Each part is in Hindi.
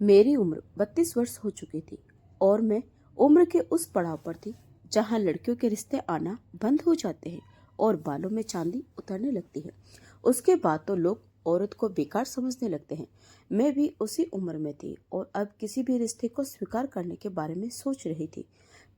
मेरी उम्र 32 वर्ष हो चुकी थी और मैं उम्र के उस पड़ाव पर थी जहां लड़कियों के रिश्ते आना बंद हो जाते हैं और बालों में चांदी उतरने लगती है। उसके बाद तो लोग औरत को बेकार समझने लगते हैं। मैं भी उसी उम्र में थी और अब किसी भी रिश्ते को स्वीकार करने के बारे में सोच रही थी।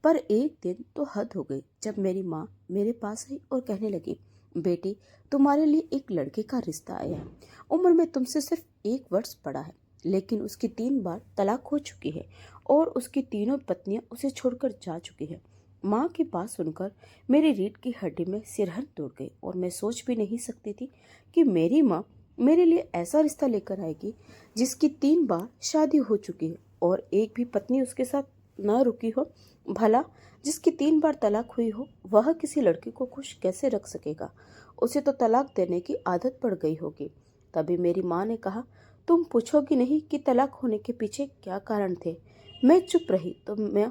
पर एक दिन तो हद हो गई जब मेरी माँ मेरे पास आई और कहने लगी, बेटी, तुम्हारे लिए एक लड़के का रिश्ता आया है। उम्र में तुमसे सिर्फ 1 वर्ष बड़ा है, लेकिन उसकी 3 बार तलाक हो चुकी है और उसकी तीनों पत्नियां उसे छोड़कर जा चुकी है। माँ की बात सुनकर मेरी रीढ़ की हड्डी में सिरहन दौड़ गई और मैं सोच भी नहीं सकती थी कि मेरी माँ मेरे लिए ऐसा रिश्ता लेकर आएगी जिसकी 3 बार शादी हो चुकी है और एक भी पत्नी उसके साथ न रुकी हो। भला जिसकी 3 बार तलाक हुई हो वह किसी लड़की को खुश कैसे रख सकेगा? उसे तो तलाक देने की आदत पड़ गई होगी। तभी मेरी माँ ने कहा, तुम पूछोगी नहीं कि तलाक होने के पीछे क्या कारण थे? मैं चुप रही तो मैं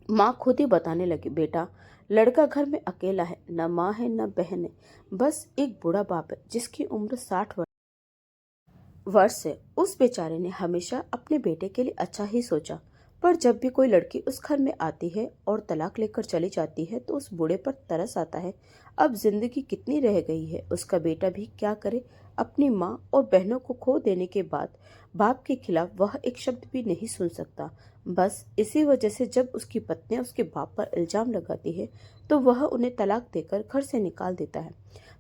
माँ खुद ही बताने लगी, बेटा, लड़का घर में अकेला है, न माँ है न बहन है, बस एक बूढ़ा बाप है जिसकी उम्र 60 वर्ष है। उस बेचारे ने हमेशा अपने बेटे के लिए अच्छा ही सोचा, पर जब भी कोई लड़की उस घर में आती है और तलाक लेकर चली जाती है तो उस बूढ़े पर तरस आता है। अब जिंदगी कितनी रह गई है, उसका बेटा भी क्या करे? अपनी माँ और बहनों को खो देने के बाद बाप के खिलाफ वह एक शब्द भी नहीं सुन सकता। बस इसी वजह से जब उसकी पत्नियां उसके बाप पर इल्जाम लगाती है तो वह उन्हें तलाक देकर घर से निकाल देता है।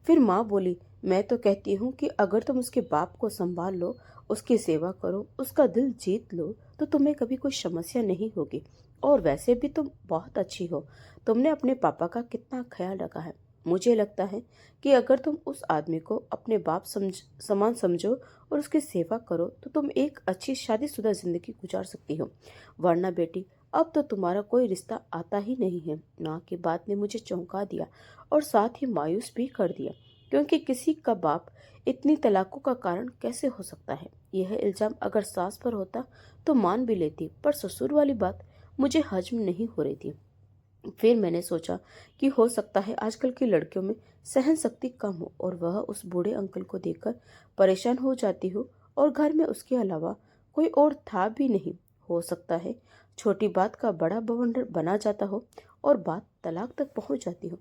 फिर माँ बोली, मैं तो कहती हूँ कि अगर तुम उसके बाप को संभाल लो, उसकी सेवा करो, उसका दिल जीत लो, तो तुम्हें कभी कोई समस्या नहीं होगी। और वैसे भी तुम बहुत अच्छी हो, तुमने अपने पापा का कितना ख्याल रखा है। मुझे लगता है कि अगर तुम उस आदमी को अपने बाप समान समझो और उसकी सेवा करो तो तुम एक अच्छी शादीशुदा जिंदगी गुजार सकती हो। वरना बेटी, अब तो तुम्हारा कोई रिश्ता आता ही नहीं है। माँ की बात ने मुझे चौंका दिया और साथ ही मायूस भी कर दिया, क्योंकि किसी का बाप इतनी तलाकों का कारण कैसे हो सकता है? यह इल्जाम अगर सास पर होता तो मान भी लेती, पर ससुर वाली बात मुझे हजम नहीं हो रही थी। फिर मैंने सोचा कि हो सकता है आजकल की लड़कियों में सहन शक्ति कम हो और वह उस बूढ़े अंकल को देखकर परेशान हो जाती हो और घर में उसके अलावा कोई और था भी नहीं। हो सकता है छोटी बात का बड़ा बवंडर बना जाता हो और बात तलाक तक पहुंच जाती हो।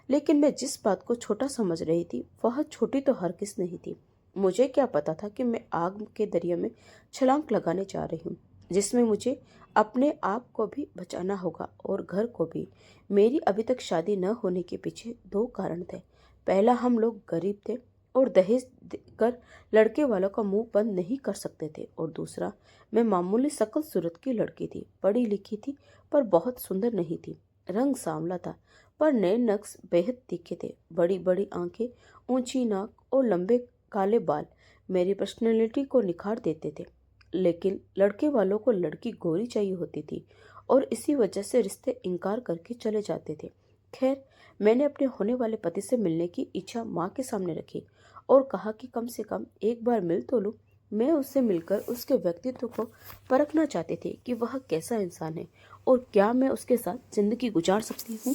लेकिन मैं जिस बात को छोटा समझ रही थी वह छोटी तो हरगिज नहीं थी। मुझे क्या पता था कि मैं आग के दरिया में छलांग लगाने जा रही हूँ, जिसमें मुझे अपने आप को भी बचाना होगा और घर को भी। मेरी अभी तक शादी न होने के पीछे 2 कारण थे। पहला, हम लोग गरीब थे और दहेज देकर लड़के वालों का मुंह बंद नहीं कर सकते थे, और दूसरा, मैं मामूली शकल सूरत की लड़की थी, पढ़ी लिखी थी पर बहुत सुंदर नहीं थी। रंग सांवला था पर नए नक्श बेहद तीखे थे। बड़ी बड़ी आंखें, ऊंची नाक और लंबे काले बाल मेरी पर्सनैलिटी को निखार देते थे। लेकिन लड़के वालों को लड़की गोरी चाहिए होती थी और इसी वजह से रिश्ते इनकार करके चले जाते थे। खैर, मैंने अपने होने वाले पति से मिलने की इच्छा माँ के सामने रखी और कहा कि कम से कम एक बार मिल तो लूं। मैं उससे मिलकर उसके व्यक्तित्व को परखना चाहती थी कि वह कैसा इंसान है और क्या मैं उसके साथ जिंदगी गुजार सकती हूँ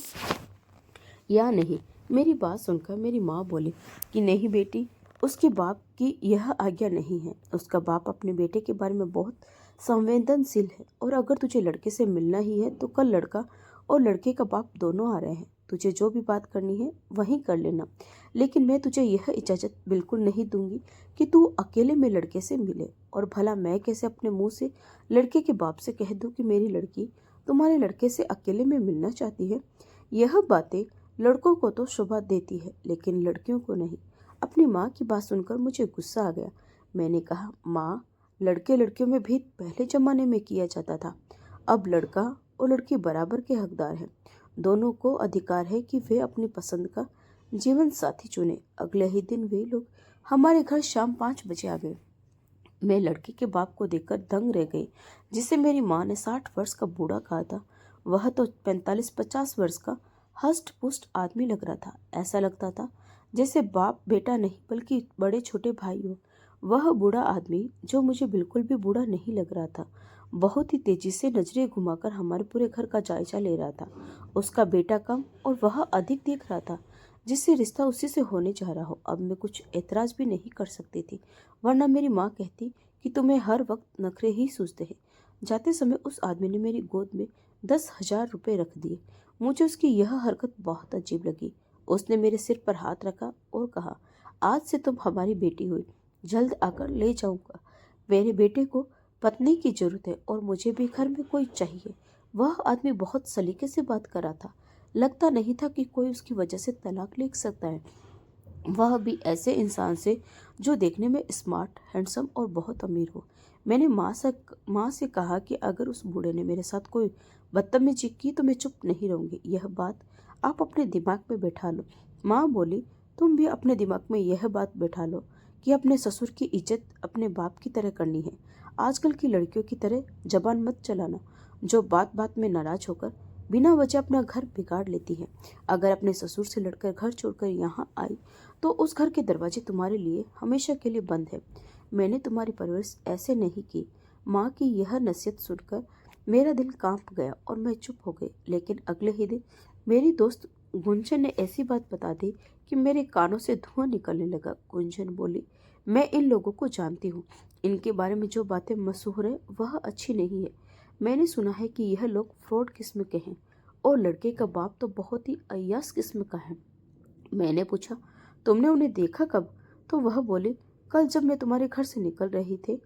या नहीं। मेरी बात सुनकर मेरी माँ बोली कि नहीं बेटी, उसके बाप की यह आज्ञा नहीं है। उसका बाप अपने बेटे के बारे में बहुत संवेदनशील है और अगर तुझे लड़के से मिलना ही है तो कल लड़का और लड़के का बाप दोनों आ रहे हैं। तुझे जो भी बात करनी है वहीं कर लेना, लेकिन मैं तुझे यह इजाज़त बिल्कुल नहीं दूंगी कि तू अकेले में लड़के से मिले। और भला मैं कैसे अपने मुंह से लड़के के बाप से कह दूं कि मेरी लड़की तुम्हारे लड़के से अकेले में मिलना चाहती है? यह बातें लड़कों को तो शोभा देती है लेकिन लड़कियों को नहीं। अपनी माँ की बात सुनकर मुझे गुस्सा आ गया। मैंने कहा, माँ, लड़के लड़कियों में भेद पहले जमाने में किया जाता था। अब लड़का और लड़की बराबर के हकदार हैं। दोनों को अधिकार है कि वे अपनी पसंद का जीवन साथी चुने। अगले ही दिन वे लोग हमारे घर शाम 5 बजे आ गए। मैं लड़के के बाप को देखकर दंग रह गई, जिसे मेरी माँ ने 60 वर्ष का बूढ़ा कहा था। वह तो 45-50 वर्ष का हष्ट पुष्ट आदमी लग रहा था। ऐसा लगता था जैसे बाप बेटा नहीं बल्कि बड़े छोटे भाई हो। वह बूढ़ा आदमी, जो मुझे बिल्कुल भी बूढ़ा नहीं लग रहा था, बहुत ही तेजी से नजरें घुमाकर हमारे पूरे घर का जायजा ले रहा था। उसका बेटा कम और वह अधिक देख रहा था, जिससे रिश्ता उसी से होने जा रहा हो। अब मैं कुछ ऐतराज भी नहीं कर सकती थी, वरना मेरी माँ कहती कि तुम्हें हर वक्त नखरे ही सूझते हैं। जाते समय उस आदमी ने मेरी गोद में 10,000 रुपये रख दिए। मुझे उसकी यह हरकत बहुत अजीब लगी। उसने मेरे सिर पर हाथ रखा और कहा, आज से तुम हमारी बेटी हुई, जल्द आकर ले जाऊंगा। मेरे बेटे को पत्नी की जरूरत है और मुझे भी घर में कोई चाहिए। वह आदमी बहुत सलीके से बात कर रहा था। लगता नहीं था कि कोई उसकी वजह से तलाक ले सकता है, वह भी ऐसे इंसान से जो देखने में स्मार्ट, हैंडसम और बहुत अमीर हो। मैंने माँ से कहा कि अगर उस बूढ़े ने मेरे साथ कोई बदतमीजी की तो मैं चुप नहीं रहूंगी। यह बात आप अपने दिमाग में बैठा लो। माँ बोली, तुम भी अपने दिमाग में यह बात बैठा लो कि अपने ससुर की इज्जत अपने बाप की तरह करनी है। आजकल की लड़कियों की तरह जबान मत चलाना, जो बात बात में नाराज होकर बिना वजह अपना घर बिगाड़ लेती है। अगर अपने ससुर से लड़कर घर छोड़कर यहाँ आई तो उस घर के दरवाजे तुम्हारे लिए हमेशा के लिए बंद है। मैंने तुम्हारी परवरिश ऐसे नहीं की। माँ की यह नसीहत सुनकर मेरा दिल कांप गया और मैं चुप हो गई। लेकिन अगले ही दिन मेरी दोस्त गुंजन ने ऐसी बात बता दी कि मेरे कानों से धुआं निकलने लगा। गुंजन बोली, मैं इन लोगों को जानती हूँ। इनके बारे में जो बातें मशहूर है वह अच्छी नहीं है। मैंने सुना है कि यह लोग फ्रॉड किस्म के हैं और लड़के का बाप तो बहुत ही अय्यास किस्म का है। मैंने पूछा, तुमने उन्हें देखा कब? तो वह बोली, कल जब मैं तुम्हारे घर से निकल रही थी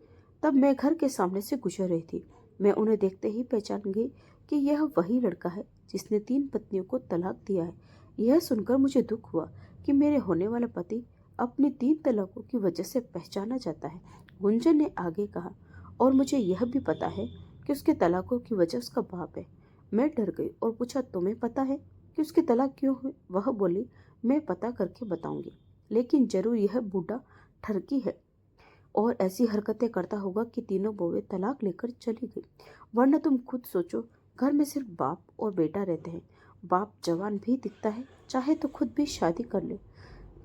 तब मैं घर के सामने से गुजर रही थी। मैं उन्हें देखते ही पहचान गई कि यह वही लड़का है जिसने 3 पत्नियों को तलाक दिया है। यह सुनकर मुझे दुख हुआ कि मेरे होने वाला पति अपनी 3 तलाकों की वजह से पहचाना जाता है। गुंजन ने आगे कहा, और मुझे यह भी पता है कि उसके तलाकों की वजह उसका बाप है। मैं डर गई और पूछा, तुम्हें पता है कि उसके तलाक क्यों हुए? वह बोली, मैं पता करके बताऊंगी, लेकिन जरूर यह बूढ़ा ठरकी है और ऐसी हरकतें करता होगा कि तीनों बहुएं तलाक लेकर चली गई। वरना तुम खुद सोचो, घर में सिर्फ बाप और बेटा रहते हैं। बाप जवान भी दिखता है, चाहे तो खुद भी शादी कर ले,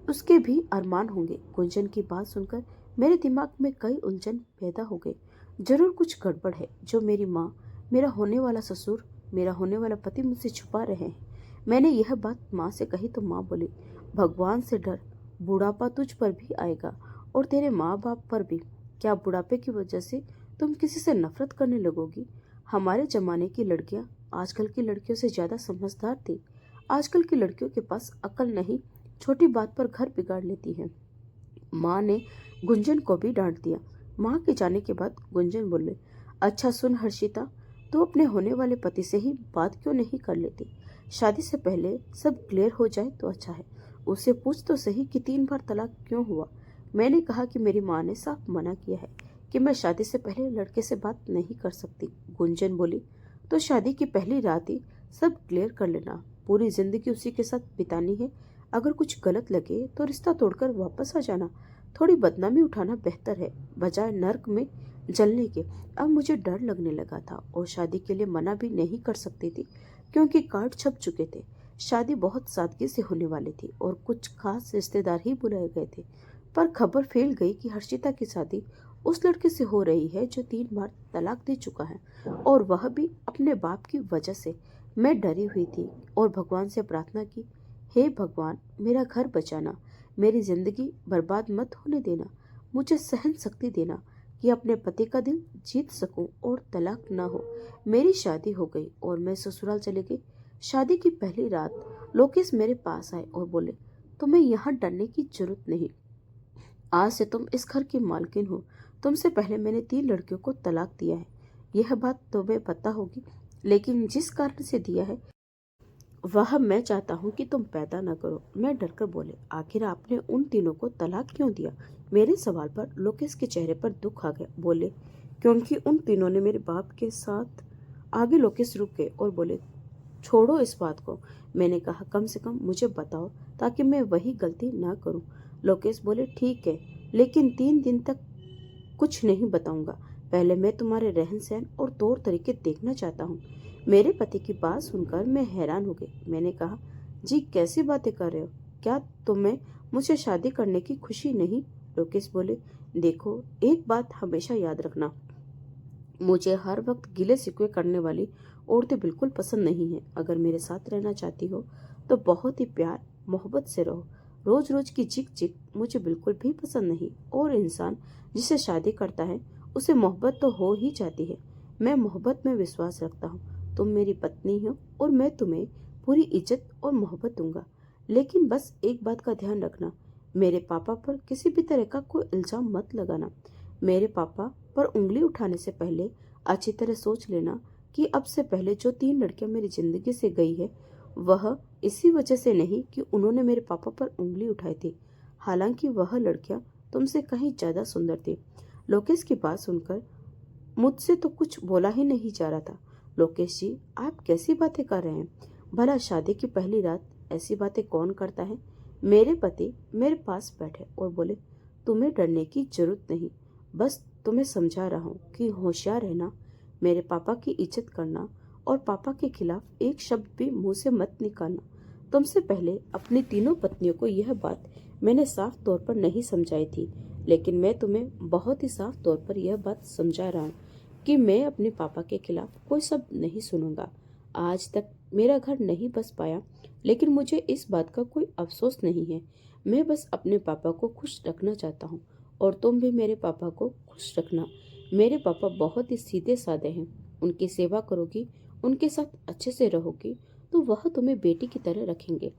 उसके भी अरमान होंगे। गुंजन की बात सुनकर मेरे दिमाग में कई उलझन पैदा हो गए। जरूर कुछ गड़बड़ है जो मेरी माँ, मेरा होने वाला ससुर, मेरा होने वाला पति मुझसे छुपा रहे हैं। मैंने यह बात माँ से कही तो माँ बोली, भगवान से डर, बुढ़ापा तुझ पर भी आएगा और तेरे माँ बाप पर भी। क्या बुढ़ापे की वजह से तुम किसी से नफरत करने लगोगी? हमारे जमाने की लड़कियां आजकल की लड़कियों से ज्यादा समझदार थी। आजकल की लड़कियों के पास अकल नहीं, छोटी बात पर घर बिगाड़ लेती है। माँ ने गुंजन को भी डांट दिया। माँ के जाने के बाद गुंजन बोले, अच्छा सुन हर्षिता, तू अपने होने वाले पति से ही बात क्यों नहीं कर लेती? शादी से पहले सब क्लियर हो जाए तो अच्छा है। उससे पूछ तो सही कि 3 बार तलाक क्यों हुआ। मैंने कहा कि मेरी माँ ने साफ मना किया है कि मैं शादी से पहले लड़के से बात नहीं कर सकती। गुंजन बोली, तो शादी की पहली रात ही सब क्लियर कर लेना, पूरी जिंदगी उसी के साथ बितानी है। अगर कुछ गलत लगे तो रिश्ता तोड़कर वापस आ जाना। थोड़ी बदनामी उठाना बेहतर है बजाय नर्क में जलने के। अब मुझे डर लगने लगा था और शादी के लिए मना भी नहीं कर सकती थी क्योंकि कार्ड छप चुके थे। शादी बहुत सादगी से होने वाली थी और कुछ खास रिश्तेदार ही बुलाए गए थे। पर खबर फैल गई कि हर्षिता की शादी उस लड़के से हो रही है जो 3 बार तलाक दे चुका है, और वह भी अपने बाप की वजह से। मैं डरी हुई थी और भगवान से प्रार्थना की, हे भगवान, मेरा घर बचाना, मेरी जिंदगी बर्बाद मत होने देना, मुझे सहन शक्ति देना कि अपने पति का दिल जीत सकूं और तलाक न हो। मेरी शादी हो गई और मैं ससुराल चली गई। शादी की पहली रात लोकेश मेरे पास आए और बोले, तुम्हें यहाँ डरने की जरूरत नहीं, आज से तुम इस घर की मालकिन हो। तुमसे पहले मैंने 3 लड़कियों को तलाक दिया है, यह बात तुम्हें पता होगी, लेकिन जिस कारण से दिया है वह मैं चाहता हूँ कि तुम पैदा न करो। मैं डरकर बोले, आखिर आपने उन तीनों को तलाक क्यों दिया? मेरे सवाल पर लोकेश के चेहरे पर दुख आ गया। बोले, क्योंकि उन तीनों ने मेरे बाप के साथ। आगे लोकेश रुक गए और बोले, छोड़ो इस बात को। मैंने कहा, कम से कम मुझे बताओ ताकि मैं वही गलती ना करूं। लोकेश बोले, ठीक है, लेकिन 3 दिन तक कुछ नहीं बताऊंगा। पहले मैं तुम्हारे रहन सहन और तौर तरीके देखना चाहता हूँ। मेरे पति की बात सुनकर मैं हैरान हो गई। मैंने कहा, जी कैसी बातें कर रहे हो? क्या तुम्हें मुझसे शादी करने की खुशी नहीं? लोकेश बोले, देखो, एक बात हमेशा याद रखना, मुझे हर वक्त गिले शिकवे करने वाली औरतें बिल्कुल पसंद नहीं है। अगर मेरे साथ रहना चाहती हो तो बहुत ही प्यार मोहब्बत से रहो। रोज रोज की चिक चिक मुझे बिल्कुल भी पसंद नहीं। और इंसान जिसे शादी करता है उसे मोहब्बत तो हो ही जाती है। मैं मोहब्बत में विश्वास रखता हूँ। तुम मेरी पत्नी हो और मैं तुम्हें पूरी इज्जत और मोहब्बत दूंगा। लेकिन बस एक बात का ध्यान रखना, मेरे पापा पर किसी भी तरह का कोई इल्जाम मत लगाना। मेरे पापा पर उंगली उठाने से पहले अच्छी तरह सोच लेना कि अब से पहले जो 3 लड़कियां मेरी जिंदगी से गई है वह इसी वजह से नहीं कि उन्होंने मेरे पापा पर उंगली उठाई थी। हालांकि वह लड़कियां तुमसे कहीं ज्यादा सुंदर थी। लोकेश की बात सुनकर मुझसे तो कुछ बोला ही नहीं जा रहा था। लोकेश जी, आप कैसी बातें कर रहे हैं? भला शादी की पहली रात ऐसी बातें कौन करता है? मेरे पति मेरे पास बैठे और बोले, तुम्हें डरने की जरूरत नहीं, बस तुम्हें समझा रहा हूँ कि होशियार रहना, मेरे पापा की इज्जत करना और पापा के खिलाफ एक शब्द भी मुंह से मत निकालना। तुमसे पहले अपनी तीनों पत्नियों को यह बात मैंने साफ तौर पर नहीं समझाई थी, लेकिन मैं तुम्हें बहुत ही साफ तौर पर यह बात समझा रहा हूँ कि मैं अपने पापा के खिलाफ कोई शब्द नहीं सुनूंगा। आज तक मेरा घर नहीं बस पाया, लेकिन मुझे इस बात का कोई अफसोस नहीं है। मैं बस अपने पापा को खुश रखना चाहता हूँ और तुम भी मेरे पापा को खुश रखना। मेरे पापा बहुत ही सीधे साधे हैं। उनकी सेवा करोगी, उनके साथ अच्छे से रहोगी तो वह तुम्हें बेटी की तरह रखेंगे।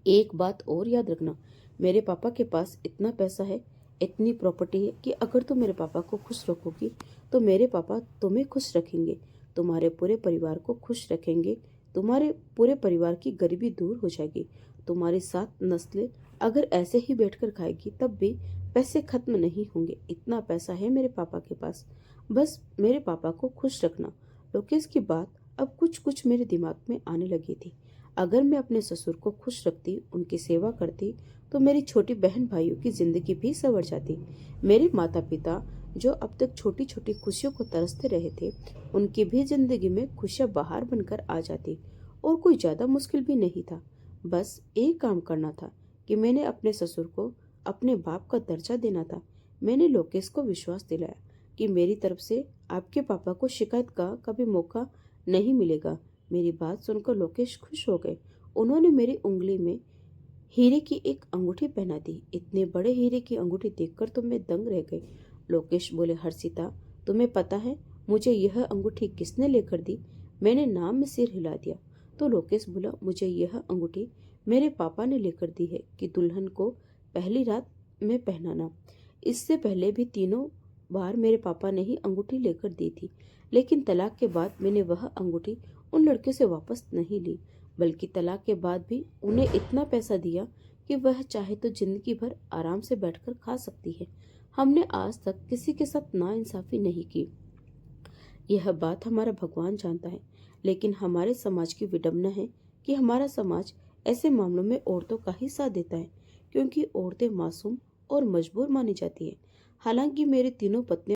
एक बात और याद रखना, मेरे पापा के पास इतना पैसा है, इतनी प्रॉपर्टी है कि अगर तुम मेरे पापा को खुश रखोगी तो मेरे पापा तुम्हें खुश रखेंगे, तुम्हारे पूरे परिवार को खुश रखेंगे। तुम्हारे पूरे परिवार की गरीबी दूर हो जाएगी। तुम्हारी 7 नस्लें अगर ऐसे ही बैठकर खाएगी तब भी पैसे खत्म नहीं होंगे। इतना पैसा है मेरे पापा के पास, बस मेरे पापा को खुश रखना। लोकेश की बात अब कुछ कुछ मेरे दिमाग में आने लगी थी। अगर मैं अपने ससुर को खुश रखती, उनकी सेवा करती, तो मेरी छोटी बहन भाइयों की जिंदगी भी संवर जाती। मेरे माता पिता जो अब तक छोटी छोटी खुशियों को तरसते रहे थे, उनकी भी जिंदगी में खुशियां बाहर बनकर आ जाती। और कोई ज्यादा मुश्किल भी नहीं था। बस एक काम करना था कि मैंने अपने ससुर को अपने बाप का दर्जा देना था। मैंने लोकेश को विश्वास दिलाया कि मेरी तरफ से आपके पापा को शिकायत का कभी मौका नहीं मिलेगा। मेरी बात सुनकर लोकेश खुश हो गए। उन्होंने मेरी उंगली में हीरे की एक अंगूठी पहना दी। इतने बड़े हीरे की अंगूठी देखकर तो मैं दंग रह गई। लोकेश बोले, हर्षिता, तुम्हें पता है मुझे यह अंगूठी किसने लेकर दी? मैंने नाम में सिर हिला दिया तो लोकेश बोला, मुझे यह अंगूठी मेरे पापा ने लेकर दी है कि दुल्हन को पहली रात में पहनाना। इससे पहले भी 3 बार मेरे पापा ने ही अंगूठी लेकर दी थी, लेकिन तलाक के बाद मैंने वह अंगूठी उन लड़कियों से वापस नहीं ली, बल्कि तलाक के बाद भी उन्हें इतना पैसा दिया कि वह चाहे तो जिंदगी भर आराम से बैठकर खा सकती है। हमने आज तक किसी के साथ नाइंसाफी नहीं की। यह बात हमारा भगवान जानता है, लेकिन हमारे समाज की विडंबना है कि हमारा समाज ऐसे मामलों में औरतों का ही साथ देता है, क्योंकि औरतें मासूम और मजबूर मानी जाती है। हालांकि मेरी तीनों पत्नियां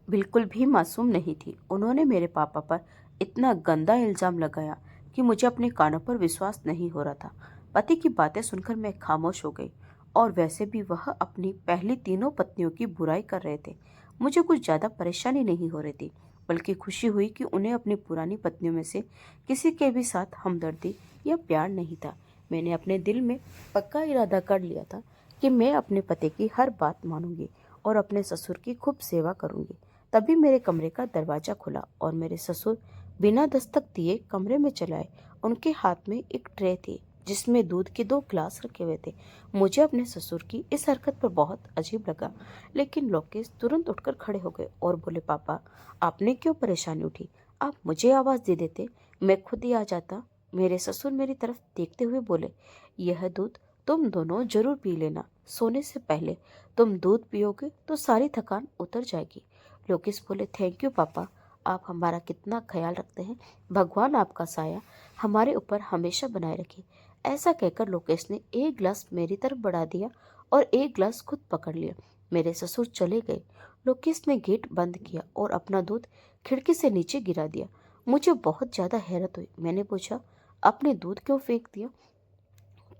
बिल्कुल भी मासूम नहीं थी। उन्होंने मेरे पापा पर इतना गंदा इल्जाम लगाया कि मुझे अपने कानों पर विश्वास नहीं हो रहा था। पति की बातें सुनकर मैं खामोश हो गई। और वैसे भी वह अपनी पहली तीनों पत्नियों की बुराई कर रहे थे। मुझे कुछ ज्यादा परेशानी नहीं हो रही थी, बल्कि खुशी हुई कि उन्हें अपनी पुरानी पत्नियों में से किसी के भी साथ हमदर्दी या प्यार नहीं था। मैंने अपने दिल में पक्का इरादा कर लिया था कि मैं अपने पति की हर बात मानूंगी और अपने ससुर की खूब सेवा करूंगी। तभी मेरे कमरे का दरवाजा खुला और मेरे ससुर बिना दस्तक दिए कमरे में चले आए। उनके हाथ में एक ट्रे थी जिसमें दूध के 2 ग्लास रखे हुए थे। मुझे अपने ससुर की इस हरकत पर बहुत अजीब लगा, लेकिन लोकेश तुरंत उठकर खड़े हो गए और बोले, पापा, आपने क्यों परेशानी उठी? आप मुझे आवाज दे देते, मैं खुद ही आ जाता। मेरे ससुर मेरी तरफ देखते हुए बोले, यह दूध तुम दोनों जरूर पी लेना। सोने से पहले तुम दूध पियोगे तो सारी थकान उतर जाएगी। लोकेश बोले, थैंक यू पापा, आप हमारा कितना ख्याल रखते हैं। भगवान आपका साया हमारे ऊपर हमेशा बनाए रखे। ऐसा कहकर लोकेश ने एक गिलास मेरी तरफ बढ़ा दिया और एक गिलास खुद पकड़ लिया। मेरे ससुर चले गए। लोकेश ने गेट बंद किया और अपना दूध खिड़की से नीचे गिरा दिया। मुझे बहुत ज्यादा हैरत हुई। मैंने पूछा, आपने दूध क्यों फेंक दिया?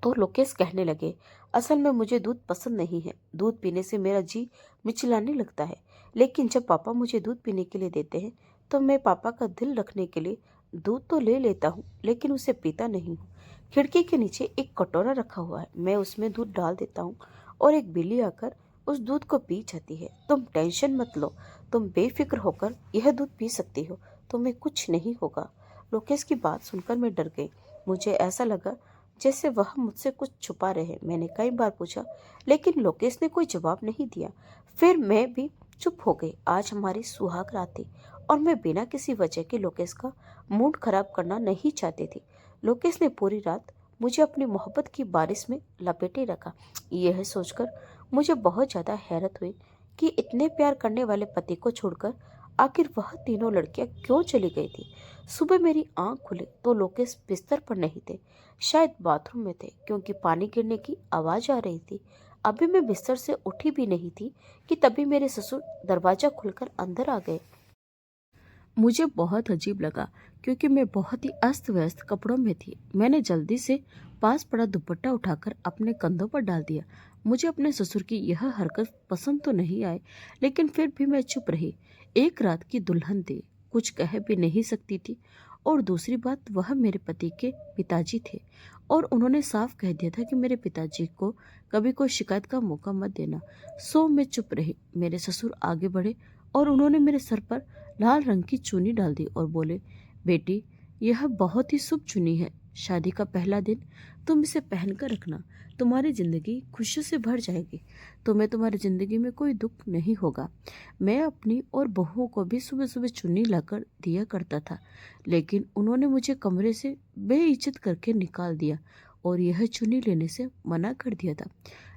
तो लोकेश कहने लगे, असल में मुझे दूध पसंद नहीं है। दूध पीने से मेरा जी मिचलाने लगता है, लेकिन जब पापा मुझे दूध पीने के लिए देते हैं तो मैं पापा का दिल रखने के लिए दूध तो ले लेता हूँ, लेकिन उसे पीता नहीं हूँ। खिड़की के नीचे एक कटोरा रखा हुआ है, मैं उसमें दूध डाल देता हूँ और एक बिल्ली आकर उस दूध को पी जाती है। तुम टेंशन मत लो, तुम बेफिक्र होकर यह दूध पी सकती हो, तुम्हें कुछ नहीं होगा। लोकेश की बात सुनकर मैं डर गई। मुझे ऐसा लगा जैसे वह मुझसे कुछ छुपा रहे। मैंने कई बार पूछा, लेकिन लोकेश ने कोई जवाब नहीं दिया। फिर मैं भी चुप हो गई। आज हमारी सुहाग रात थी और मैं बिना किसी वजह के लोकेश का मूड खराब करना नहीं चाहती थी। लोकेश ने पूरी रात मुझे अपनी मोहब्बत की बारिश में लपेटे रखा। यह सोचकर मुझे बहुत ज्यादा हैरत हुई कि इतने प्यार करने वाले पति को छोड़कर आखिर वह तीनों लड़कियां क्यों चली गई थी। सुबह मेरी आंख खुली तो लोकेश बिस्तर पर नहीं थे, शायद बाथरूम में थे, क्योंकि पानी गिरने की आवाज आ रही थी। अभी मैं बिस्तर से उठी भी नहीं थी कि तभी मेरे ससुर दरवाजा खुलकर अंदर आ गए। मुझे बहुत अजीब लगा क्योंकि मैं बहुत ही अस्त व्यस्त कपड़ों में थी। मैंने जल्दी से पास पड़ा दुपट्टा उठाकर अपने कंधों पर डाल दिया। मुझे अपने ससुर की यह हरकत पसंद तो नहीं आई, लेकिन फिर भी मैं चुप रही। एक रात की दुल्हन थी, कुछ कह भी नहीं सकती थी। और दूसरी बात, वह मेरे पति के पिताजी थे और उन्होंने साफ कह दिया था कि मेरे पिताजी को कभी कोई शिकायत का मौका मत देना। सो मैं चुप रही। मेरे ससुर आगे बढ़े और उन्होंने मेरे सर पर लाल रंग की चुन्नी डाल दी और बोले, बेटी, यह बहुत ही शुभ चुन्नी है। शादी का पहला दिन तुम इसे पहनकर रखना, तुम्हारी जिंदगी खुशियों से भर जाएगी। तुम्हें तुम्हारी जिंदगी में कोई दुख नहीं होगा। मैं अपनी और बहुओं को भी सुबह सुबह चुन्नी लाकर दिया करता था, लेकिन उन्होंने मुझे कमरे से बेइज्जत करके निकाल दिया और यह चुन्नी लेने से मना कर दिया था।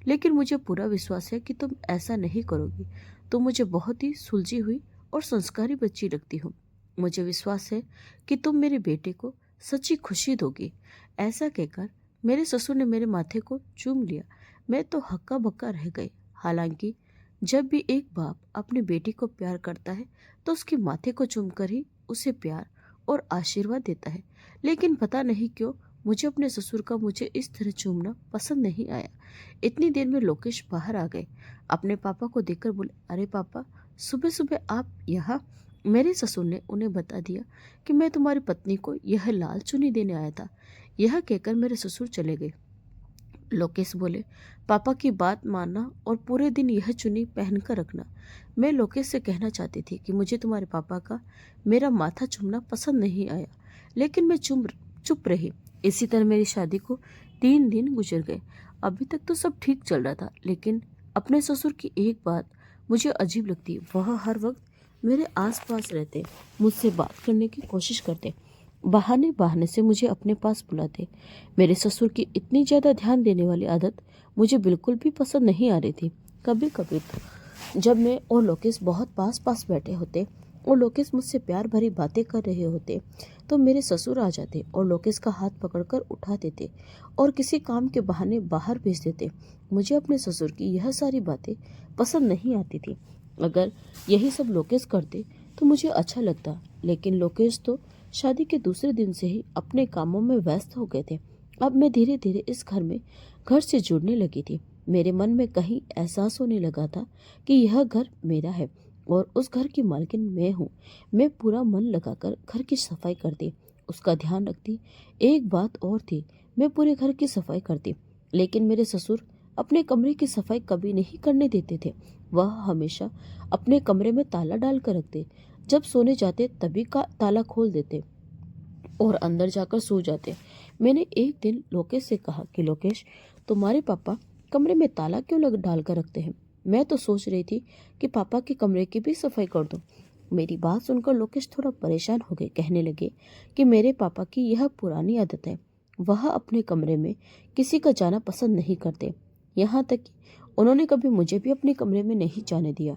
लेकिन मुझे पूरा विश्वास है कि तुम ऐसा नहीं करोगी। तुम मुझे बहुत ही सुलझी हुई और संस्कारी बच्ची लगती हो। मुझे विश्वास है कि तुम मेरे बेटे को सच्ची खुशी दोगी। ऐसा कहकर मेरे ससुर ने मेरे माथे को चूम लिया। मैं तो हक्का बक्का रह गई। हालांकि जब भी एक बाप अपनी बेटी को प्यार करता है तो उसके माथे को चूमकर ही उसे प्यार और आशीर्वाद देता है, लेकिन पता नहीं क्यों मुझे अपने ससुर का मुझे इस तरह चूमना पसंद नहीं आया। इतनी देर में लोकेश बाहर आ गए। अपने पापा को देखकर बोले, अरे पापा, सुबह सुबह आप यहाँ? मेरे ससुर ने उन्हें बता दिया कि मैं तुम्हारी पत्नी को यह लाल चुन्नी देने आया था। यह कहकर मेरे ससुर चले गए। लोकेश बोले, पापा की बात मानना और पूरे दिन यह चुन्नी पहनकर रखना। मैं लोकेश से कहना चाहती थी कि मुझे तुम्हारे पापा का मेरा माथा चूमना पसंद नहीं आया, लेकिन मैं चुप रही। इसी तरह मेरी शादी को 3 दिन गुजर गए। अभी तक तो सब ठीक चल रहा था, लेकिन अपने ससुर की एक बात मुझे अजीब लगती। वह हर वक्त मेरे आसपास रहते, मुझसे बात करने की कोशिश करते, बहाने बहाने से मुझे अपने पास बुलाते। मेरे ससुर की इतनी ज़्यादा ध्यान देने वाली आदत मुझे बिल्कुल भी पसंद नहीं आ रही थी। कभी कभी तो जब मैं और लोकेश बहुत पास पास बैठे होते और लोकेश मुझसे प्यार भरी बातें कर रहे होते तो मेरे ससुर आ जाते और लोकेश का हाथ पकड़कर उठा देते और किसी काम के बहाने बाहर भेज देते। मुझे अपने ससुर की यह सारी बातें पसंद नहीं आती थी। अगर यही सब लोकेश करते तो मुझे अच्छा लगता, लेकिन लोकेश तो शादी के दूसरे दिन से ही अपने कामों में व्यस्त हो गए थे। अब मैं धीरे धीरे इस घर से जुड़ने लगी थी। मेरे मन में कहीं एहसास होने लगा था कि यह घर मेरा है और उस घर की मालकिन मैं हूँ। मैं पूरा मन लगाकर घर की सफाई करती, उसका ध्यान रखती। एक बात और थी, मैं पूरे घर की सफाई करती, लेकिन मेरे ससुर अपने कमरे की सफाई कभी नहीं करने देते थे। वह हमेशा अपने कमरे में ताला डाल कर रखते। जब सोने जाते तभी का ताला खोल देते और अंदर जाकर सो जाते। मैंने एक दिन लोकेश से कहा कि लोकेश, तुम्हारे पापा कमरे में ताला क्यों डाल कर रखते हैं? मैं तो सोच रही थी कि पापा के कमरे की भी सफाई कर दूं। मेरी बात सुनकर लोकेश थोड़ा परेशान हो गए। कहने लगे कि मेरे पापा की यह पुरानी आदत है, वह अपने कमरे में किसी का जाना पसंद नहीं करते। यहाँ तक कि उन्होंने कभी मुझे भी अपने कमरे में नहीं जाने दिया।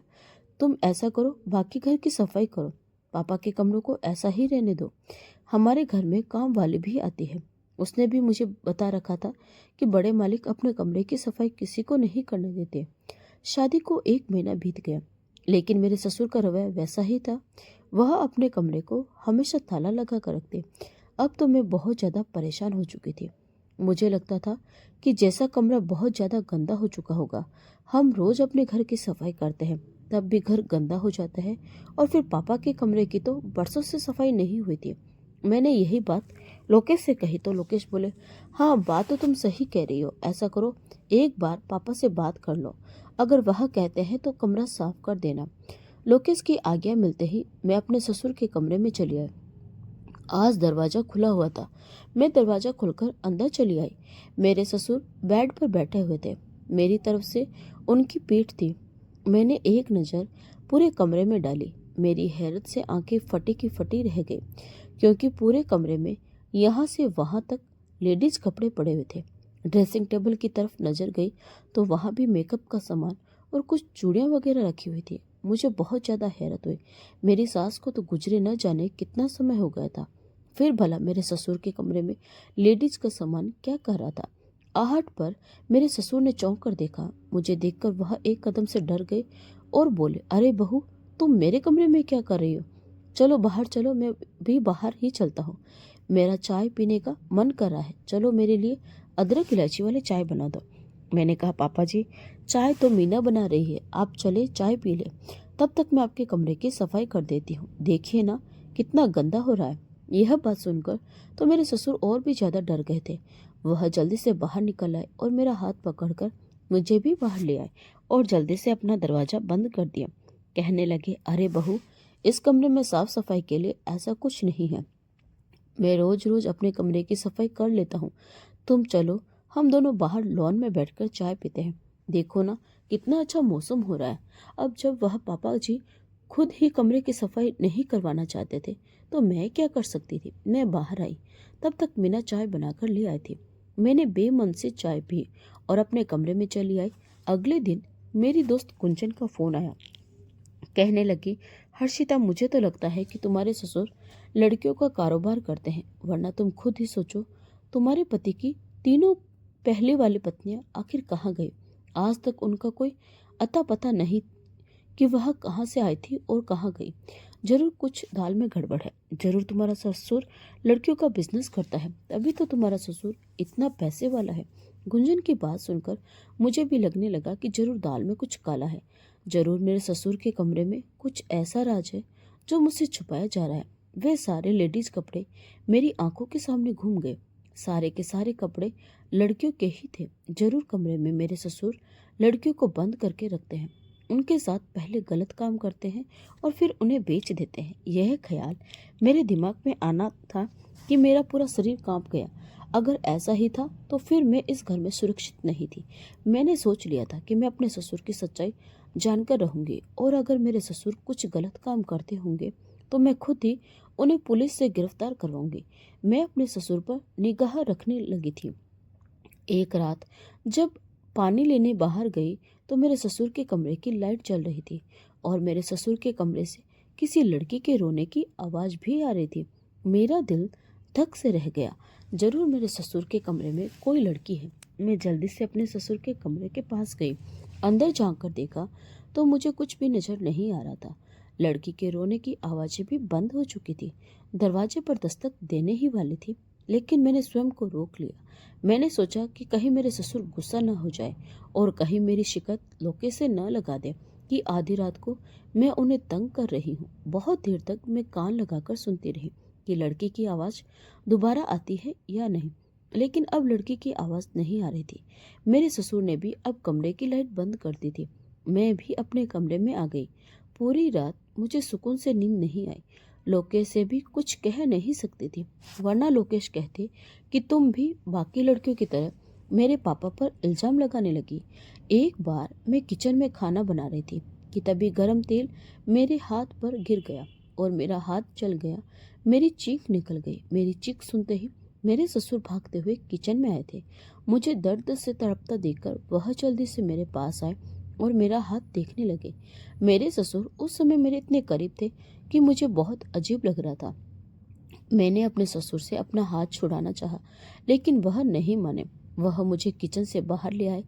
तुम ऐसा करो, बाकी घर की सफाई करो, पापा के कमरों को ऐसा ही रहने दो। हमारे घर में काम वाली भी आती है। उसने भी मुझे बता रखा था कि बड़े मालिक अपने कमरे की सफाई किसी को नहीं करने देते। शादी को 1 महीना बीत गया, लेकिन मेरे ससुर का रवैया वैसा ही था। वह अपने कमरे को हमेशा ताला लगा कर रखते। अब तो मैं बहुत ज़्यादा परेशान हो चुकी थी। मुझे लगता था कि जैसा कमरा बहुत ज़्यादा गंदा हो चुका होगा। हम रोज़ अपने घर की सफाई करते हैं, तब भी घर गंदा हो जाता है, और फिर पापा के कमरे की तो बरसों से सफाई नहीं हुई थी। मैंने यही बात लोकेश से कही तो लोकेश बोले, हाँ, बात तो तुम सही कह रही हो। ऐसा करो, एक बार पापा से बात कर लो, अगर वह कहते हैं तो कमरा साफ कर देना। लोकेश की आज्ञा मिलते ही मैं अपने ससुर के कमरे में चली आई। आज दरवाजा खुला हुआ था। मैं दरवाजा खोलकर अंदर चली आई। मेरे ससुर बेड पर बैठे हुए थे। मेरी तरफ से उनकी पीठ थी। मैंने एक नज़र पूरे कमरे में डाली। मेरी हैरत से आंखें फटी की फटी रह गई, क्योंकि पूरे कमरे में यहाँ से वहाँ तक लेडीज कपड़े पड़े हुए थे। ड्रेसिंग टेबल की तरफ नजर गई तो वहाँ भी मेकअप का सामान और कुछ चूड़ियाँ वगैरह रखी हुई थी। मुझे बहुत ज़्यादा हैरत हुई। मेरी सास को तो गुजरे न जाने कितना समय हो गया था, फिर भला मेरे ससुर के कमरे में लेडीज का सामान क्या कर रहा था। आहट पर मेरे ससुर ने चौंक कर देखा। मुझे देखकर वह एक कदम से डर गए और बोले, अरे बहू, तुम मेरे कमरे में क्या कर रही हो? चलो बाहर चलो, मैं भी बाहर ही चलता हूँ। मेरा चाय पीने का मन कर रहा है, चलो मेरे लिए अदरक इलायची वाली चाय बना दो। मैंने कहा, पापा जी, चाय तो मीना बना रही है, आप चले चाय पी ले, तब तक मैं आपके कमरे की सफाई कर देती हूँ। देखिए ना कितना गंदा हो रहा है। यह बात सुनकर तो मेरे ससुर और भी ज्यादा डर गए थे। वह जल्दी से बाहर निकल आए और मेरा हाथ पकड़कर मुझे भी बाहर ले आए और जल्दी से अपना दरवाजा बंद कर दिया। कहने लगे, अरे बहू, इस कमरे में साफ सफाई के लिए ऐसा कुछ नहीं है, मैं रोज रोज अपने कमरे की सफाई कर लेता हूँ। तुम चलो, हम दोनों बाहर लॉन में बैठकर चाय पीते हैं। देखो ना कितना अच्छा मौसम हो रहा है। अब जब वह पापा जी खुद ही कमरे की सफाई नहीं करवाना चाहते थे तो मैं क्या कर सकती थी। मैं बाहर आई, तब तक मीना चाय बनाकर ले आई थी। मैंने बेमन से चाय पी और अपने कमरे में चली आई। अगले दिन मेरी दोस्त कुंचन का फोन आया। कहने लगी, हर्षिता, मुझे तो लगता है कि तुम्हारे ससुर लड़कियों का कारोबार करते हैं, वरना तुम खुद ही सोचो, तुम्हारे पति की तीनों पहले वाली पत्नियां आखिर कहाँ गई? आज तक उनका कोई अता पता नहीं कि वह कहाँ से आई थी और कहाँ गई। जरूर कुछ दाल में गड़बड़ है। जरूर तुम्हारा ससुर लड़कियों का बिजनेस करता है, तभी तो तुम्हारा ससुर इतना पैसे वाला है। गुंजन की बात सुनकर मुझे भी लगने लगा कि जरूर दाल में कुछ काला है। जरूर मेरे ससुर के कमरे में कुछ ऐसा राज है जो मुझसे छुपाया जा रहा है। वे सारे लेडीज कपड़े मेरी आंखों के सामने घूम गए। सारे के सारे कपड़े लड़कियों के ही थे। जरूर कमरे में मेरे ससुर लड़कियों को बंद करके रखते हैं, उनके साथ पहले गलत काम करते हैं और फिर उन्हें बेच देते हैं। यह ख्याल मेरे दिमाग में आना था कि मेरा पूरा शरीर कांप गया। अगर ऐसा ही था तो फिर मैं इस घर में सुरक्षित नहीं थी। मैंने सोच लिया था कि मैं अपने ससुर की सच्चाई जानकर रहूंगी, और अगर मेरे ससुर कुछ गलत काम करते होंगे तो मैं खुद ही उन्हें पुलिस से गिरफ्तार करवाऊंगी। मैं अपने ससुर पर निगाह रखने लगी थी। एक रात जब पानी लेने बाहर गई तो मेरे ससुर के कमरे की लाइट जल रही थी और मेरे ससुर के कमरे से किसी लड़की के रोने की आवाज भी आ रही थी। मेरा दिल धक से रह गया। जरूर मेरे ससुर के कमरे में कोई लड़की है। मैं जल्दी से अपने ससुर के कमरे के पास गई। अंदर झांक कर देखा तो मुझे कुछ भी नजर नहीं आ रहा था। लड़की के रोने की आवाजें भी बंद हो चुकी थी। दरवाजे पर दस्तक देने ही वाली थी, लेकिन मैंने स्वयं को रोक लिया। मैंने सोचा कि कहीं मेरे ससुर गुस्सा न हो जाए और कहीं मेरी शिकायत लोकेश से न लगा दे कि आधी रात को मैं उन्हें तंग कर रही हूँ। बहुत देर तक मैं कान लगाकर सुनती रही कि लड़की की आवाज़ दोबारा आती है या नहीं, लेकिन अब लड़की की आवाज़ नहीं आ रही थी। मेरे ससुर ने भी अब कमरे की लाइट बंद कर दी थी। मैं भी अपने कमरे में आ गई। पूरी रात मुझे सुकून से नींद नहीं आई। लोकेश से भी कुछ कह नहीं सकती थी, वरना लोकेश कहते कि तुम भी बाकी लड़कियों की तरह मेरे पापा पर इल्जाम लगाने लगी। एक बार मैं किचन में खाना बना रही थी कि तभी गरम तेल मेरे हाथ पर गिर गया और मेरा हाथ जल गया। मेरी चीख निकल गई। मेरी चीख सुनते ही मेरे ससुर भागते हुए किचन में आए थे। मुझे दर्द से तड़पता देखकर वह जल्दी से मेरे पास आए और मेरा हाथ देखने लगे। मेरे ससुर उस समय मेरे इतने करीब थे कि मुझे बहुत अजीब लग रहा था। मैंने अपने ससुर से अपना हाथ छुड़ाना चाहा, लेकिन वह नहीं माने। वह मुझे किचन से बाहर ले आए।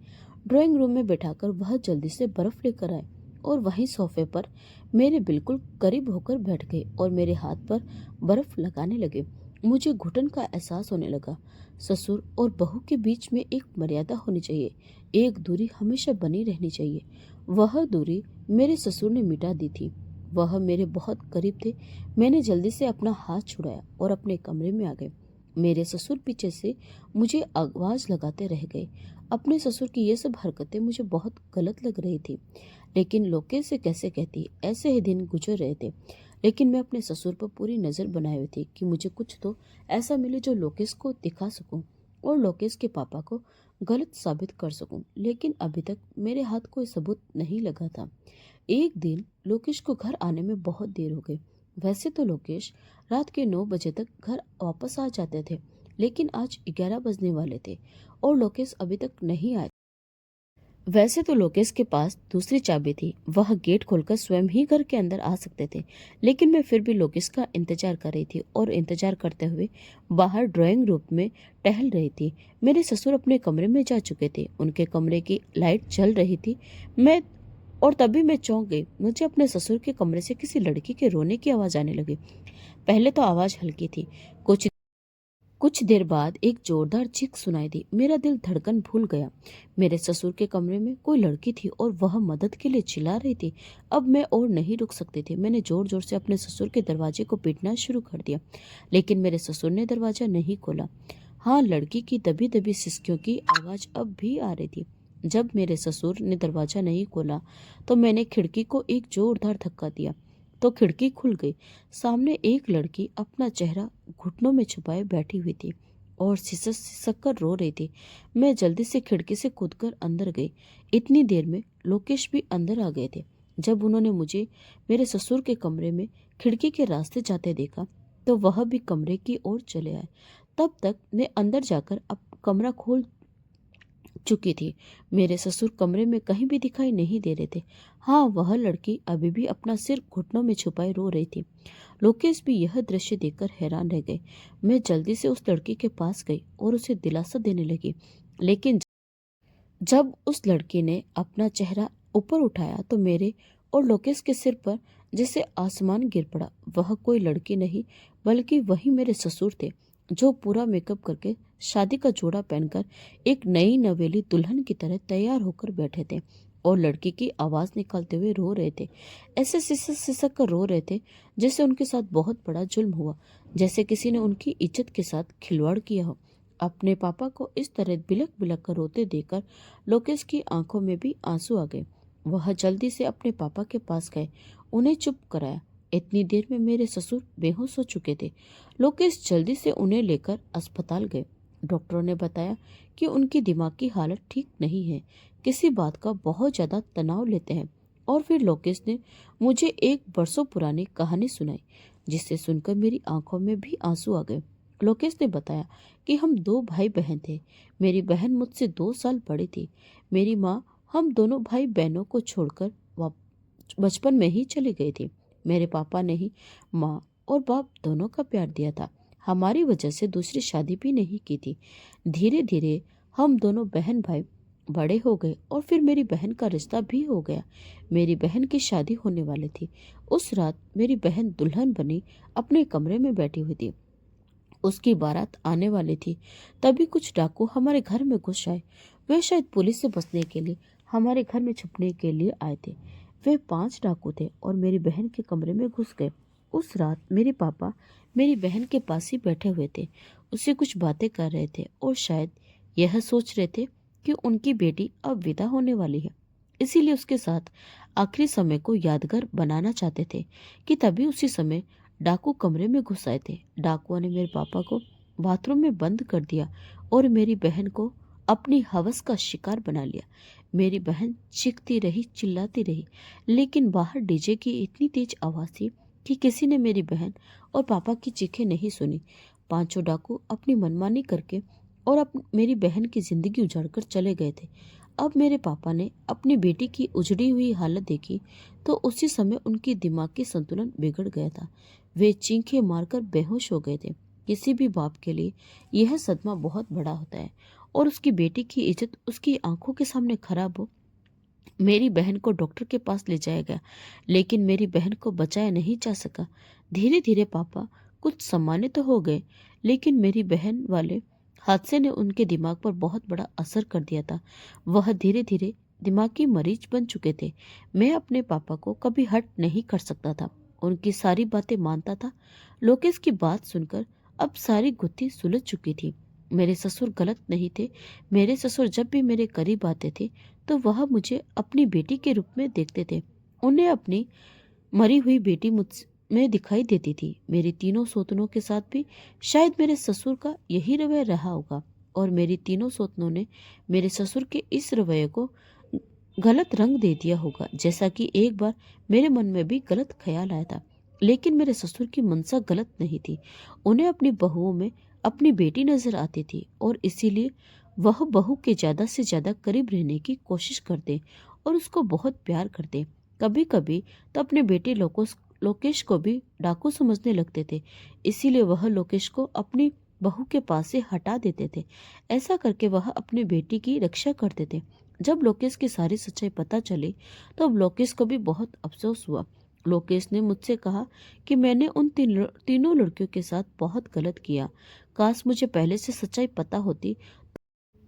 ड्राइंग रूम में बैठाकर वह जल्दी से बर्फ लेकर आए और वहीं सोफे पर मेरे बिल्कुल करीब होकर बैठ गए और मेरे हाथ पर बर्फ लगाने लगे। मुझे घुटन का एहसास होने लगा। ससुर और बहू के बीच में एक मर्यादा होनी चाहिए, एक दूरी हमेशा बनी रहनी चाहिए। वह दूरी मेरे ससुर ने मिटा दी थी। वह मेरे बहुत करीब थे। मैंने जल्दी से अपना हाथ छुड़ाया और अपने कमरे में आ गए। मेरे ससुर पीछे से मुझे आवाज लगाते रह गए। अपने ससुर की ये सब हरकतें मुझे बहुत गलत लग रही थी। लेकिन लोकेश से कैसे कहती। ऐसे ही दिन गुजर रहे थे, लेकिन मैं अपने ससुर पर पूरी नज़र बनाए हुए थी कि मुझे कुछ तो ऐसा मिले जो लोकेश को दिखा सकूं और लोकेश के पापा को गलत साबित कर सकूं। लेकिन अभी तक मेरे हाथ कोई सबूत नहीं लगा था। एक दिन लोकेश को घर आने में बहुत देर हो गई। वैसे तो लोकेश रात के 9 बजे तक घर वापस आ जाते थे, लेकिन आज 11 बजने वाले थे और लोकेश अभी तक नहीं आए। वैसे तो लोकेश के पास दूसरी चाबी थी, वह गेट खोलकर स्वयं ही घर के अंदर आ सकते थे, लेकिन मैं फिर भी लोकेश का इंतजार कर रही थी और इंतजार करते हुए बाहर ड्राइंग रूम में टहल रही थी। मेरे ससुर अपने कमरे में जा चुके थे, उनके कमरे की लाइट जल रही थी। मैं और तभी मैं चौंक गई। मुझे अपने ससुर के कमरे से किसी लड़की के रोने की आवाज आने लगी। पहले तो आवाज हल्की थी, कुछ कुछ देर बाद एक जोरदार चीख सुनाई दी। मेरा दिल धड़कन भूल गया। मेरे ससुर के कमरे में कोई लड़की थी और वह मदद के लिए चिल्ला रही थी। अब मैं और नहीं रुक सकती थी। मैंने जोर जोर से अपने ससुर के दरवाजे को पीटना शुरू कर दिया, लेकिन मेरे ससुर ने दरवाजा नहीं खोला। हाँ, लड़की की दबी दबी सिसकियों की आवाज अब भी आ रही थी। जब मेरे ससुर ने दरवाजा नहीं खोला तो मैंने खिड़की को एक जोरदार धक्का दिया तो खिड़की खुल गई। सामने एक लड़की अपना चेहरा घुटनों में छुपाए बैठी हुई थी और सिसक सिसक कर रो रही थी। मैं जल्दी से खिड़की से कूदकर अंदर गई। इतनी देर में लोकेश भी अंदर आ गए थे। जब उन्होंने मुझे मेरे ससुर के कमरे में खिड़की के रास्ते जाते देखा तो वह भी कमरे की ओर चले आए। तब तक मैं अंदर जाकर अब कमरा खोल चुकी थी। मेरे ससुर कमरे में कहीं भी दिखाई नहीं दे रहे थे। हाँ, वह लड़की अभी भी अपना सिर घुटनों में छुपाए रो रही थी। लोकेश भी यह दृश्य देखकर हैरान रह गए। मैं जल्दी से उस लड़की के पास गई और उसे दिलासा देने लगी, लेकिन जब उस लड़की ने अपना चेहरा ऊपर उठाया तो मेरे और लोकेश के सिर पर जैसे आसमान गिर पड़ा। वह कोई लड़की नहीं बल्कि वही मेरे ससुर थे, जो पूरा मेकअप करके शादी का जोड़ा पहनकर एक नई नवेली दुल्हन की तरह तैयार होकर बैठे थे और लड़की की आवाज निकालते हुए रो रहे थे। ऐसे सिसक सिसक कर रो रहे थे जैसे उनके साथ बहुत बड़ा जुल्म हुआ, जैसे किसी ने उनकी इज्जत के साथ खिलवाड़ किया हो। अपने पापा को इस तरह बिलक बिलक कर रोते देखकर लोकेश की आंखों में भी आंसू आ गए। वह जल्दी से अपने पापा के पास गए, उन्हें चुप कराया। इतनी देर में मेरे ससुर बेहोश हो चुके थे। लोकेश जल्दी से उन्हें लेकर अस्पताल गए। डॉक्टरों ने बताया कि उनकी दिमाग की हालत ठीक नहीं है, किसी बात का बहुत ज्यादा तनाव लेते हैं। और फिर लोकेश ने मुझे एक बरसों पुरानी कहानी सुनाई, जिसे सुनकर मेरी आंखों में भी आंसू आ गए। लोकेश ने बताया कि हम 2 भाई बहन थे। मेरी बहन मुझसे 2 साल बड़ी थी। मेरी माँ हम दोनों भाई बहनों को छोड़कर बचपन में ही चली गई थी। मेरे पापा ने ही माँ और बाप दोनों का प्यार दिया था। हमारी वजह से दूसरी शादी भी नहीं की थी। धीरे धीरे हम दोनों बहन भाई बड़े हो गए और फिर मेरी बहन का रिश्ता भी हो गया। मेरी बहन की शादी होने वाली थी। उस रात मेरी बहन दुल्हन बनी अपने कमरे में बैठी हुई थी। उसकी बारात आने वाली थी। तभी कुछ डाकू हमारे घर में घुस आए। वे शायद पुलिस से बचने के लिए हमारे घर में छुपने के लिए आए थे। वे 5 डाकू थे और मेरी बहन के कमरे में घुस गए। उस रात मेरे पापा मेरी बहन के पास ही बैठे हुए थे। उससे कुछ बातें कर रहे थे और शायद यह सोच रहे थे कि उनकी बेटी अब विदा होने वाली है, इसीलिए उसके साथ आखिरी समय को यादगार बनाना चाहते थे कि तभी उसी समय डाकू कमरे में घुस आए थे। डाकुओं ने मेरे पापा को बाथरूम में बंद कर दिया और मेरी बहन को अपनी हवस का शिकार बना लिया। मेरी बहन चीखती रही, चिल्लाती रही, लेकिन बाहर डीजे की इतनी तेज आवाज थी कि किसी ने मेरी बहन और पापा की चीखें नहीं सुनी। 5 डाकू अपनी मनमानी करके और मेरी बहन की जिंदगी उजाड़कर चले गए थे। अब मेरे पापा ने अपनी बेटी की उजड़ी हुई हालत देखी तो उसी समय उनकी दिमाग की संतुलन बिगड़ गया था। वे चीखें मारकर बेहोश हो गए थे। किसी भी बाप के लिए यह सदमा बहुत बड़ा होता है और उसकी बेटी की इज्जत उसकी आंखों के सामने खराब हो। मेरी बहन को डॉक्टर के पास ले जाया गया, लेकिन मेरी बहन को बचाया नहीं जा सका। धीरे धीरे पापा कुछ सम्मानित तो हो गए, लेकिन मेरी बहन वाले हादसे ने उनके दिमाग पर बहुत बड़ा असर कर दिया था। वह धीरे धीरे दिमागी मरीज बन चुके थे। मैं अपने पापा को कभी हर्ट नहीं कर सकता था, उनकी सारी बातें मानता था। लोकेश की बात सुनकर अब सारी गुत्थी सुलझ चुकी थी। मेरे ससुर गलत नहीं थे। मेरे ससुर जब भी मेरे करीब आते थे तो वह मुझे अपनी बेटी के रूप में देखते थे। उन्हें अपनी मरी हुई बेटी मुझ में दिखाई देती थी। मेरी तीनों सौतनों के साथ भी शायद मेरे ससुर का यही रवैया रहा होगा और मेरी तीनों सौतनों ने मेरे ससुर के इस रवैये को गलत रंग दे दिया होगा। जैसा कि एक बार मेरे मन में भी गलत ख्याल आया था, लेकिन मेरे ससुर की मंशा गलत नहीं थी। उन्हें अपनी बहुओं में अपनी बेटी नजर आती थी और इसीलिए वह बहू के ज्यादा से ज्यादा करीब रहने की कोशिश करते और उसको बहुत प्यार करते। कभी कभी तो अपने बेटे लोकेश को भी डाकू समझने लगते थे, इसीलिए वह लोकेश को अपनी बहू के पास से हटा देते थे। ऐसा करके वह अपनी बेटी की रक्षा करते थे। जब लोकेश की सारी सच्चाई पता चली तो अब लोकेश को भी बहुत अफसोस हुआ। लोकेश ने मुझसे कहा कि मैंने उन तीनों लड़कियों के साथ बहुत गलत किया। काश मुझे पहले से सच्चाई पता होती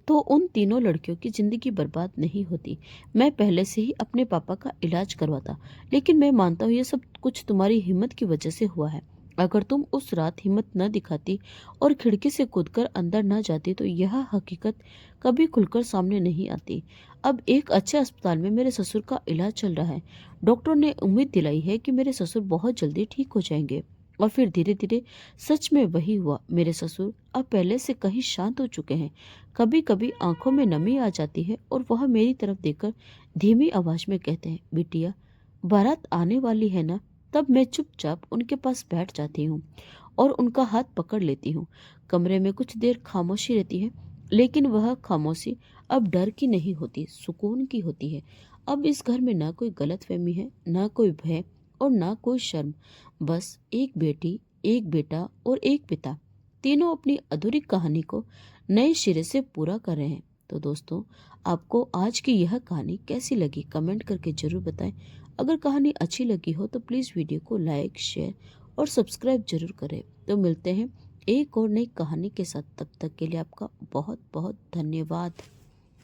तो उन तीनों लड़कियों की जिंदगी बर्बाद नहीं होती। मैं पहले से ही अपने पापा का इलाज करवाता। लेकिन मैं मानता हूँ ये सब कुछ तुम्हारी हिम्मत की वजह से हुआ है। अगर तुम उस रात हिम्मत न दिखाती और खिड़की से कूदकर अंदर न जाती तो यह हकीकत कभी खुलकर सामने नहीं आती। अब एक अच्छे अस्पताल में मेरे ससुर का इलाज चल रहा है। डॉक्टर ने उम्मीद दिलाई है कि मेरे ससुर बहुत जल्दी ठीक हो जाएंगे। और फिर धीरे धीरे सच में वही हुआ। मेरे ससुर अब पहले से कहीं शांत हो चुके हैं। कभी कभी आंखों में नमी आ जाती है और वह मेरी तरफ देखकर धीमी आवाज में कहते हैं, बिटिया बारात आने वाली है ना। तब मैं चुपचाप उनके पास बैठ जाती हूँ और उनका हाथ पकड़ लेती हूँ। कमरे में कुछ देर खामोशी रहती है, लेकिन वह खामोशी अब डर की नहीं होती, सुकून की होती है। अब इस घर में ना कोई गलतफहमी है, ना कोई भय और ना कोई शर्म। बस एक बेटी, एक बेटा और एक पिता, तीनों अपनी अधूरी कहानी को नए सिरे से पूरा कर रहे हैं। तो दोस्तों, आपको आज की यह कहानी कैसी लगी कमेंट करके जरूर बताएं। अगर कहानी अच्छी लगी हो तो प्लीज़ वीडियो को लाइक, शेयर और सब्सक्राइब जरूर करें। तो मिलते हैं एक और नई कहानी के साथ। तब तक के लिए आपका बहुत बहुत धन्यवाद।